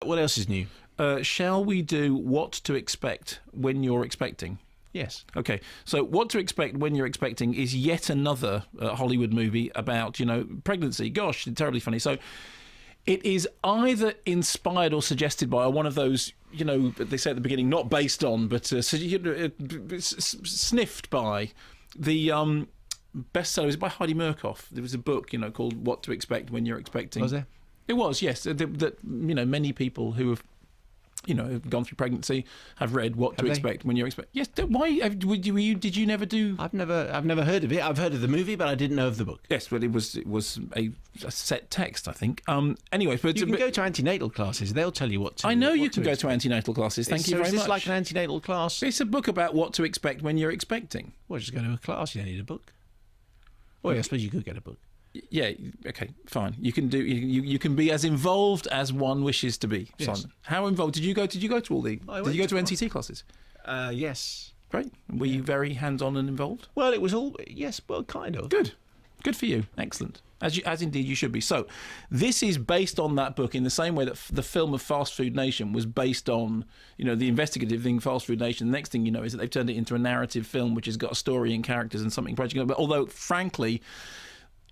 What else is new? Shall we do What to Expect When You're Expecting? Yes. Okay, so What to Expect When You're Expecting is yet another Hollywood movie about, pregnancy. Gosh, it's terribly funny. So it is either inspired or suggested by one of those, they say at the beginning, not based on, but sniffed by the bestseller. It was by Heidi Murkoff. There was a book, called What to Expect When You're Expecting. Was there? It was, yes. That many people who have have gone through pregnancy, have read What to Expect When You're Expecting. Yes, why did you never do? I've never heard of it. I've heard of the movie, but I didn't know of the book. Yes, but it was a set text, I think. Anyway, but you can go to antenatal classes. They'll tell you what to. I know you can go to antenatal classes. Thank you very much. Is this like an antenatal class? It's a book about what to expect when you're expecting. Well, just go to a class. You don't need a book. Well, I suppose you could get a book. Yeah. Okay. Fine. You can do. You can be as involved as one wishes to be. Yes. Simon, how involved did you go? Did you go to all the? Did you go to NCT classes? Yes. Great. Were you very hands-on and involved? Well, it was all. Yes. Well, kind of. Good. Good for you. Excellent. As indeed you should be. So, this is based on that book in the same way that the film of Fast Food Nation was based on, the investigative thing, Fast Food Nation. The next thing you know is that they've turned it into a narrative film which has got a story and characters and something. But although, frankly,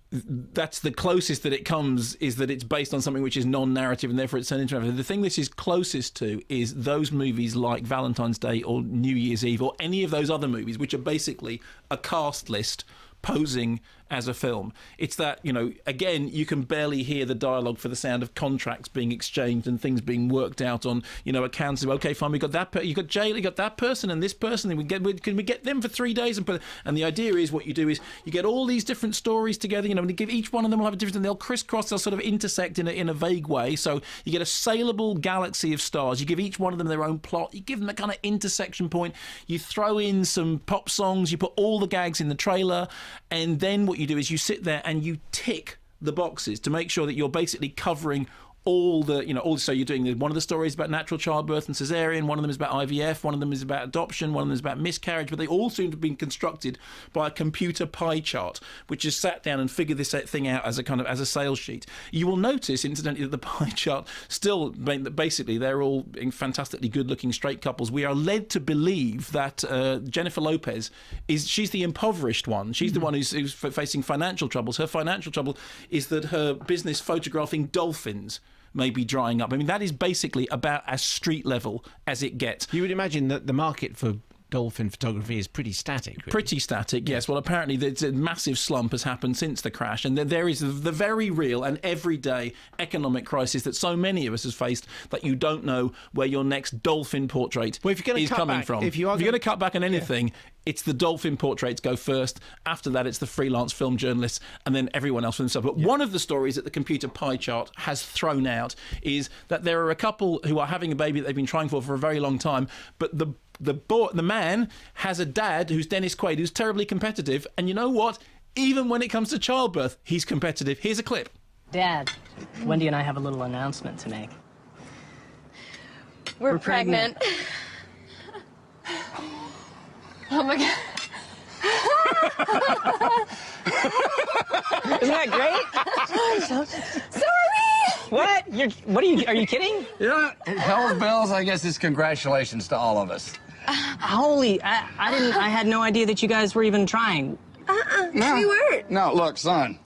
that's the closest that it comes, is that it's based on something which is non-narrative and therefore it's turned into narrative. The thing this is closest to is those movies like Valentine's Day or New Year's Eve or any of those other movies which are basically a cast list posing as a film. It's that, again, you can barely hear the dialogue for the sound of contracts being exchanged and things being worked out on, accounts of, okay, fine, we got that, you got Jay, you got that person and this person, and can we get them for 3 days? And the idea is, what you do is you get all these different stories together, and give each one of them will have a different, and they'll crisscross, they'll sort of intersect in a vague way. So you get a saleable galaxy of stars. You give each one of them their own plot. You give them a kind of intersection point. You throw in some pop songs. You put all the gags in the trailer, and then what you do is you sit there and you tick the boxes to make sure that you're basically covering all the, so you're doing one of the stories about natural childbirth and cesarean, one of them is about IVF, one of them is about adoption, one of them is about miscarriage, but they all seem to have been constructed by a computer pie chart, which has sat down and figured this thing out as a sales sheet. You will notice, incidentally, that the pie chart still, basically, they're all fantastically good-looking straight couples. We are led to believe that Jennifer Lopez she's the impoverished one. She's the one who's facing financial troubles. Her financial trouble is that her business photographing dolphins may be drying up. I mean, that is basically about as street level as it gets. You would imagine that the market for dolphin photography is pretty static. Really. Pretty static, yes. Well, apparently there's a massive slump has happened since the crash, and there is the very real and everyday economic crisis that so many of us have faced, that you don't know where your next dolphin portrait is coming from. If you're going to cut back on anything, it's the dolphin portraits go first. After that, it's the freelance film journalists, and then everyone else for themselves. But one of the stories that the computer pie chart has thrown out is that there are a couple who are having a baby that they've been trying for a very long time, but the man has a dad who's Dennis Quaid, who's terribly competitive, and you know what? Even when it comes to childbirth, he's competitive. Here's a clip. Dad, Wendy and I have a little announcement to make. We're pregnant. Oh my God. Isn't that great? So are we! What? Are you kidding? Yeah, hell's bells, I guess it's congratulations to all of us. Holy, I had no idea that you guys were even trying. No. We weren't. No, look, son,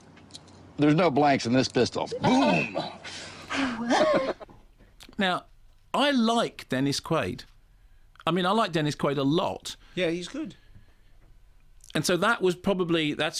there's no blanks in this pistol. Boom! Now, I like Dennis Quaid. I mean, I like Dennis Quaid a lot. Yeah, he's good. And so that's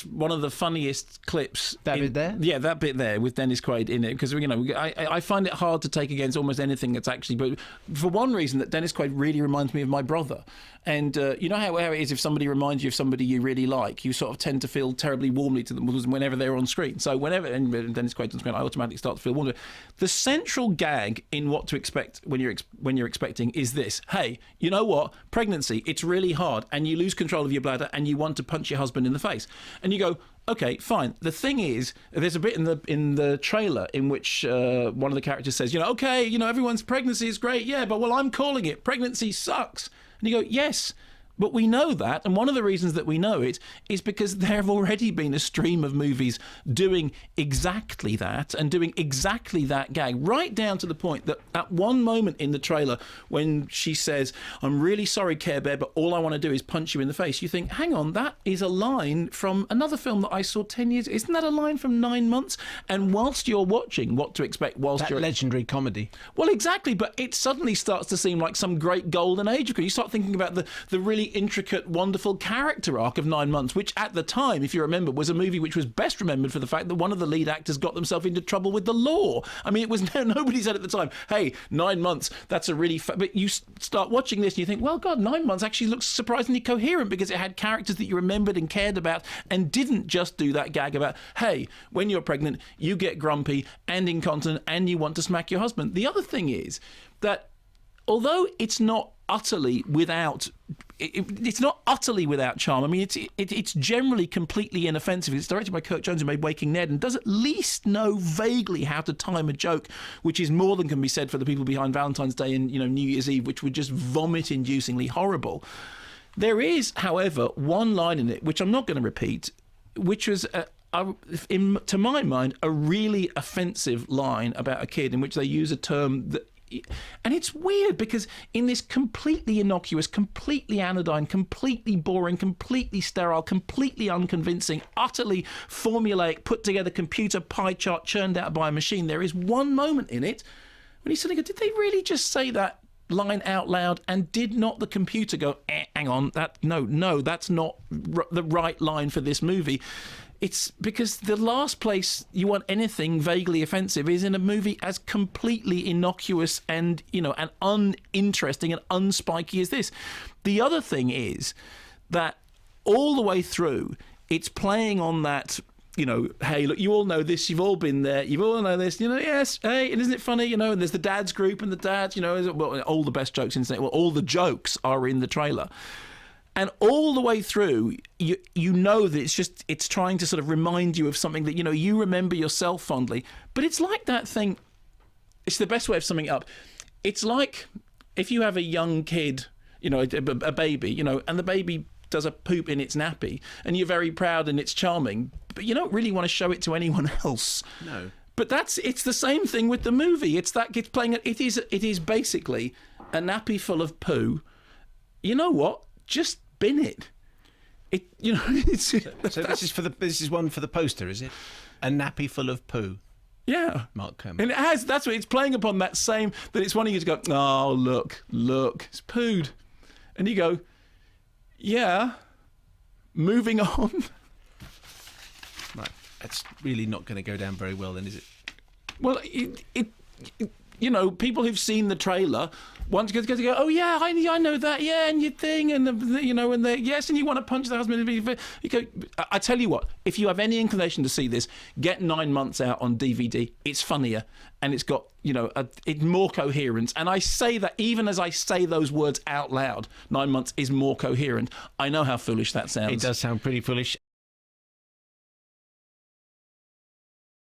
one of the funniest clips. That bit there? Yeah, that bit there with Dennis Quaid in it. Because, I find it hard to take against almost anything that's actually... But for one reason, that Dennis Quaid really reminds me of my brother. And you know how it is if somebody reminds you of somebody you really like, you sort of tend to feel terribly warmly to them whenever they're on screen. So and Dennis Quaid's on screen, I automatically start to feel warm. The central gag in What to Expect when you're expecting is this. Hey, you know what? Pregnancy, it's really hard, and you lose control of your bladder, and you want to punch your husband in the face. And you go, okay, fine. The thing is, there's a bit in the trailer in which one of the characters says, everyone's pregnancy is great, yeah, but I'm calling it. Pregnancy sucks. And you go, yes, But we know that, and one of the reasons that we know it is because there have already been a stream of movies doing exactly that and doing exactly that gag, right down to the point that at one moment in the trailer when she says, "I'm really sorry, Care Bear, but all I want to do is punch you in the face," you think, hang on, that is a line from another film that I saw 10 years... Isn't that a line from 9 Months? And whilst you're watching What to Expect whilst you're... legendary comedy. Well, exactly, but it suddenly starts to seem like some great golden age. You start thinking about the really intricate, wonderful character arc of 9 Months, which at the time, if you remember, was a movie which was best remembered for the fact that one of the lead actors got themselves into trouble with the law. I mean, it was nobody said at the time, hey, 9 Months, that's a really... But you start watching this and you think, well, God, 9 Months actually looks surprisingly coherent because it had characters that you remembered and cared about and didn't just do that gag about, hey, when you're pregnant, you get grumpy and incontinent and you want to smack your husband. The other thing is that although it's not utterly without... It's not utterly without charm. I mean, it's generally completely inoffensive. It's directed by Kirk Jones, who made Waking Ned, and does at least know vaguely how to time a joke, which is more than can be said for the people behind Valentine's Day and New Year's Eve, which were just vomit-inducingly horrible. There is, however, one line in it, which I'm not going to repeat, which was... to my mind, a really offensive line about a kid in which they use a term that... And it's weird because in this completely innocuous, completely anodyne, completely boring, completely sterile, completely unconvincing, utterly formulaic, put-together computer pie chart churned out by a machine, there is one moment in it when you suddenly go, did they really just say that line out loud, and did not the computer go, hang on, no, that's not the right line for this movie? It's because the last place you want anything vaguely offensive is in a movie as completely innocuous and, and uninteresting and unspiky as this. The other thing is that all the way through, it's playing on that, hey, look, you all know this, you've all been there, you all know this, yes, hey, and isn't it funny, and there's the dads group and the dads, well, all the best jokes in the all the jokes are in the trailer. And all the way through, you know that it's trying to sort of remind you of something that, you remember yourself fondly. But it's like that thing, it's the best way of summing it up. It's like if you have a young kid, a baby, and the baby does a poop in its nappy, and you're very proud and it's charming, but you don't really want to show it to anyone else. No. But it's the same thing with the movie. It's playing it is basically a nappy full of poo. You know what? Just bin it. It's, so this is one for the poster, is it? A nappy full of poo. Yeah. Mark Kermode. And that's what it's playing upon, that same, that it's wanting you to go, oh, look, it's pooed. And you go, yeah, moving on. Right. That's really not going to go down very well then, is it? Well, people who've seen the trailer want to go, oh yeah, I know that, yeah, and your thing, and yes, and you want to punch the husband. You go, I tell you what, if you have any inclination to see this, get 9 Months out on DVD. It's funnier, and it's got it's more coherent. And I say that even as I say those words out loud, 9 Months is more coherent. I know how foolish that sounds. It does sound pretty foolish.